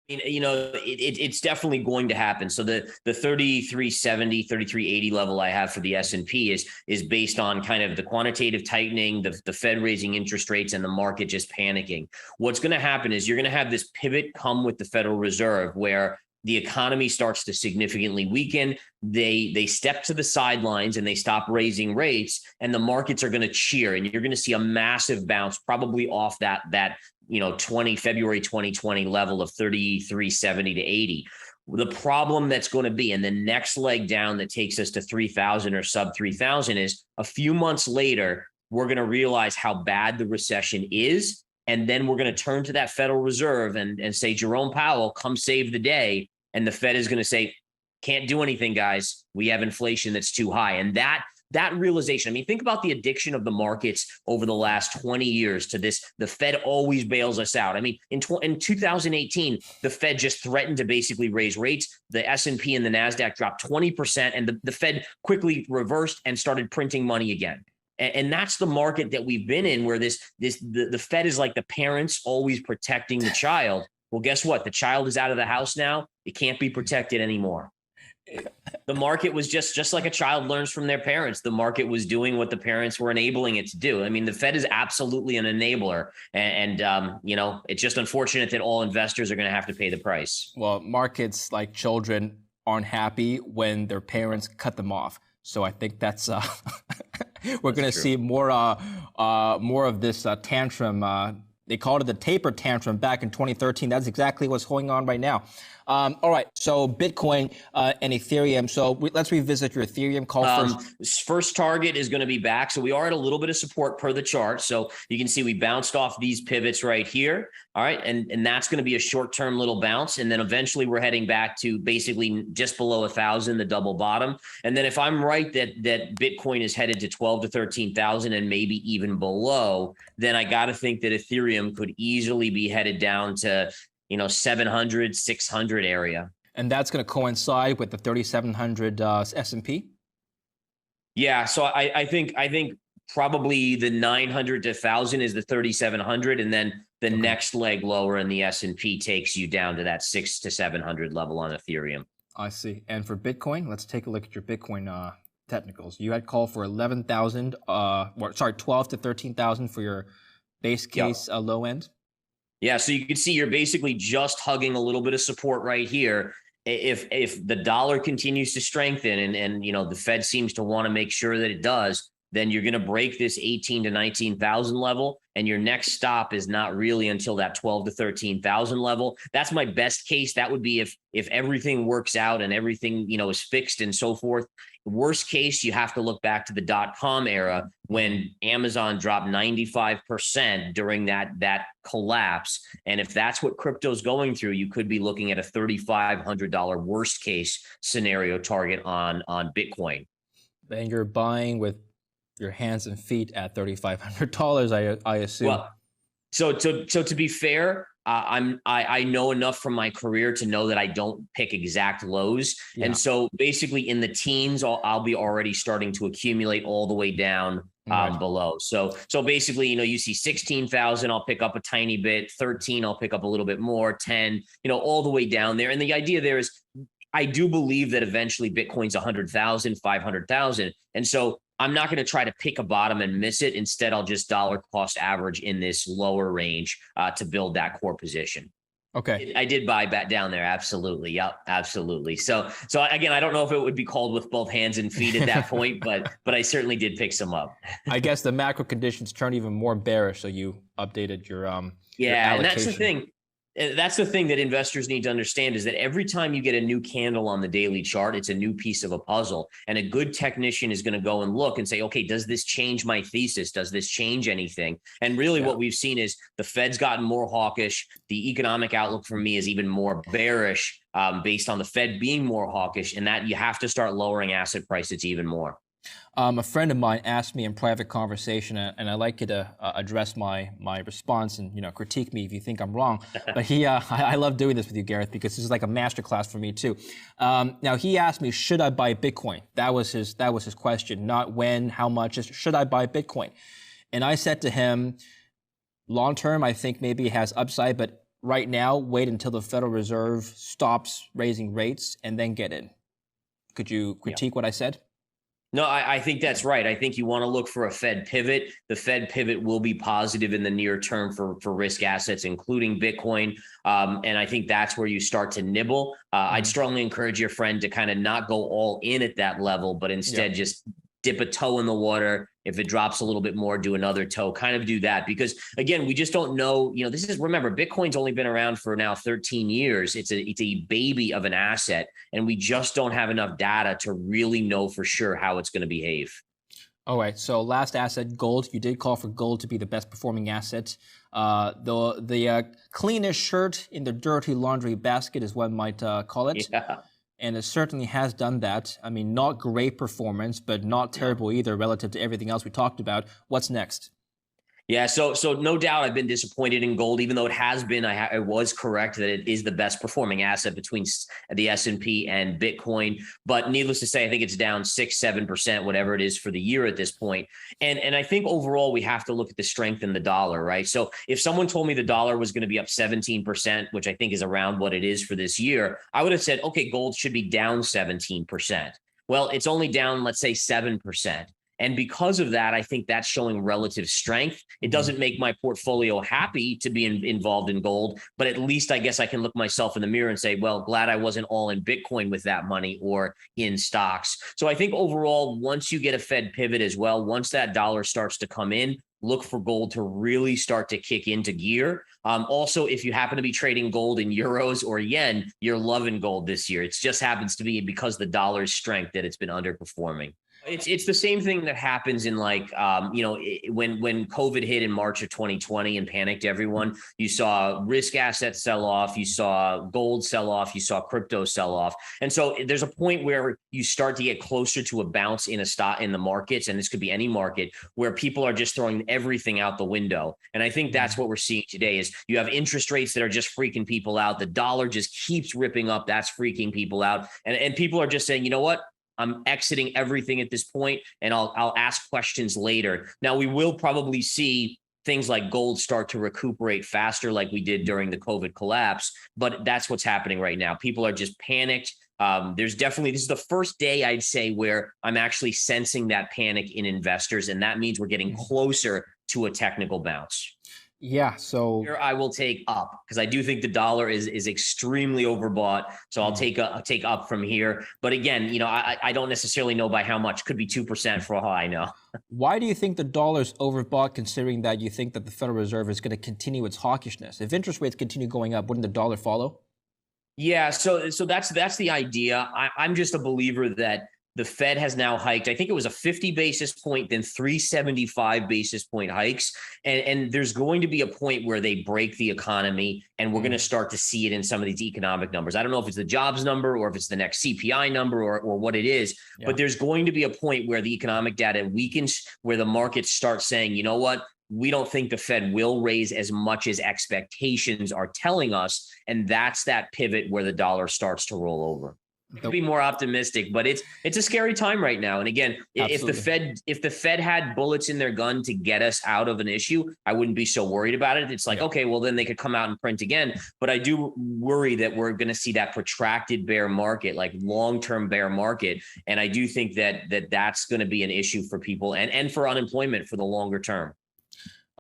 It's definitely going to happen. So the 3370, 3380 level I have for the S&P is based on kind of the quantitative tightening, the Fed raising interest rates, and the market just panicking. What's going to happen is you're going to have this pivot come with the Federal Reserve where the economy starts to significantly weaken. They step to the sidelines and they stop raising rates, and the markets are going to cheer, and you're going to see a massive bounce, probably off that February 2020 level of 3370 to 80. The problem that's going to be, and the next leg down that takes us to 3,000 or sub 3,000, is a few months later, we're going to realize how bad the recession is. And then we're going to turn to that Federal Reserve and say, Jerome Powell, come save the day. And the Fed is going to say, can't do anything, guys. We have inflation that's too high. And that realization, I mean, think about the addiction of the markets over the last 20 years to this. The Fed always bails us out. I mean, in 2018, the Fed just threatened to basically raise rates. The S&P and the NASDAQ dropped 20%, and the Fed quickly reversed and started printing money again. And that's the market that we've been in, where the Fed is like the parents always protecting the child. Well, guess what? The child is out of the house now. It can't be protected anymore. The market was just like a child learns from their parents. The market was doing what the parents were enabling it to do. I mean, the Fed is absolutely an enabler. And it's just unfortunate that all investors are going to have to pay the price. Well, markets, like children, aren't happy when their parents cut them off. So I think that's we're going to see more of this tantrum. They called it the taper tantrum back in 2013. That's exactly what's going on right now. All right, so Bitcoin and Ethereum. So let's revisit your Ethereum call first. First target is going to be back. So we are at a little bit of support per the chart. So you can see we bounced off these pivots right here. All right, and that's going to be a short-term little bounce. And then eventually we're heading back to basically just below 1,000, the double bottom. And then if I'm right that Bitcoin is headed to 12 to 13,000 and maybe even below, then I got to think that Ethereum could easily be headed down to 700, 600 area. And that's going to coincide with the 3,700 S&P? Yeah, so I think probably the 900 to 1,000 is the 3,700, and then the next leg lower in the S&P takes you down to that 600 to 700 level on Ethereum. I see. And for Bitcoin, let's take a look at your Bitcoin technicals. You had called for 11,000, 12 to 13,000 for your base case low end. Yeah, so you can see you're basically just hugging a little bit of support right here. If the dollar continues to strengthen and the Fed seems to want to make sure that it does, then you're going to break this 18 to 19,000 level, and your next stop is not really until that 12 to 13,000 level. That's my best case. That would be if everything works out and everything is fixed and so forth. Worst case, you have to look back to the .com era when Amazon dropped 95% during that collapse. And if that's what crypto's going through, you could be looking at a $3,500 worst case scenario target on Bitcoin. And you're buying with your hands and feet at $3,500, I assume. Well, so to be fair, I know enough from my career to know that I don't pick exact lows. Yeah. And so basically in the teens, I'll be already starting to accumulate all the way down below. So basically, you see 16,000, I'll pick up a tiny bit, 13, I'll pick up a little bit more, 10, all the way down there. And the idea there is I do believe that eventually Bitcoin's 100,000, 500,000. And so I'm not going to try to pick a bottom and miss it. Instead, I'll just dollar cost average in this lower range to build that core position. Okay. I did buy back down there. Absolutely. Yep. Absolutely. So again, I don't know if it would be called with both hands and feet at that point, but I certainly did pick some up. I guess the macro conditions turned even more bearish. So you updated your your allocation. And that's the thing. That's the thing that investors need to understand is that every time you get a new candle on the daily chart, it's a new piece of a puzzle. And a good technician is going to go and look and say, okay, does this change my thesis? Does this change anything? And really what we've seen is the Fed's gotten more hawkish. The economic outlook for me is even more bearish based on the Fed being more hawkish, and that you have to start lowering asset prices even more. A friend of mine asked me in private conversation, and I'd like you to address my response and critique me if you think I'm wrong. But I love doing this with you, Gareth, because this is like a masterclass for me too. Now he asked me, should I buy Bitcoin? That was his question, not when, how much. Just should I buy Bitcoin? And I said to him, long term, I think maybe it has upside, but right now, wait until the Federal Reserve stops raising rates and then get in? Could you critique what I said? No, I think that's right. I think you want to look for a Fed pivot. The Fed pivot will be positive in the near term for risk assets, including Bitcoin. And I think that's where you start to nibble. I'd strongly encourage your friend to kind of not go all in at that level, but instead just dip a toe in the water. If it drops a little bit more, do another toe, kind of do that. Because again, we just don't know, remember, Bitcoin's only been around for now 13 years. It's a baby of an asset, and we just don't have enough data to really know for sure how it's going to behave. All right. So last asset, gold. You did call for gold to be the best performing asset. The cleanest shirt in the dirty laundry basket is one might call it. Yeah. And it certainly has done that. I mean, not great performance, but not terrible either relative to everything else we talked about. What's next? Yeah, so no doubt I've been disappointed in gold, even though it has been. I was correct that it is the best performing asset between the S&P and Bitcoin. But needless to say, I think it's down 6-7%, whatever it is for the year at this point. And I think overall we have to look at the strength in the dollar, right? So if someone told me the dollar was going to be up 17%, which I think is around what it is for this year, I would have said, okay, gold should be down 17%. Well, it's only down, let's say, 7%. And because of that, I think that's showing relative strength. It doesn't make my portfolio happy to be involved in gold, but at least I guess I can look myself in the mirror and say, well, glad I wasn't all in Bitcoin with that money or in stocks. So I think overall, once you get a Fed pivot as well, once that dollar starts to come in, look for gold to really start to kick into gear. Also, if you happen to be trading gold in euros or yen, you're loving gold this year. It just happens to be because the dollar's strength that it's been underperforming. It's the same thing that happens in when COVID hit in March of 2020 and panicked everyone. You saw risk assets sell off, you saw gold sell off, you saw crypto sell off. And so there's a point where you start to get closer to a bounce in a stock in the markets, and this could be any market, where people are just throwing everything out the window. And I think that's what we're seeing today is you have interest rates that are just freaking people out. The dollar just keeps ripping up. That's freaking people out. And people are just saying, you know what? I'm exiting everything at this point, and I'll ask questions later. Now, we will probably see things like gold start to recuperate faster like we did during the COVID collapse, but that's what's happening right now. People are just panicked. This is the first day I'd say where I'm actually sensing that panic in investors, and that means we're getting closer to a technical bounce. Yeah, so here I will take up because I do think the dollar is extremely overbought. So I'll take up from here. But again, I don't necessarily know by how much. Could be 2% for all I know. Why do you think the dollar's overbought, considering that you think that the Federal Reserve is going to continue its hawkishness? If interest rates continue going up, wouldn't the dollar follow? Yeah, so that's the idea. I'm just a believer that the Fed has now hiked. I think it was a 50 basis point, then 375 basis point hikes. And there's going to be a point where they break the economy, and we're going to start to see it in some of these economic numbers. I don't know if it's the jobs number or if it's the next CPI number or what it is, but there's going to be a point where the economic data weakens, where the markets start saying, you know what? We don't think the Fed will raise as much as expectations are telling us. And that's that pivot where the dollar starts to roll over. Could be more optimistic, but it's a scary time right now. And again, Absolutely. if the Fed had bullets in their gun to get us out of an issue, I wouldn't be so worried about it. It's like, okay, well then they could come out and print again. But I do worry that we're going to see that protracted bear market, like long-term bear market. And I do think that that's going to be an issue for people and for unemployment for the longer term.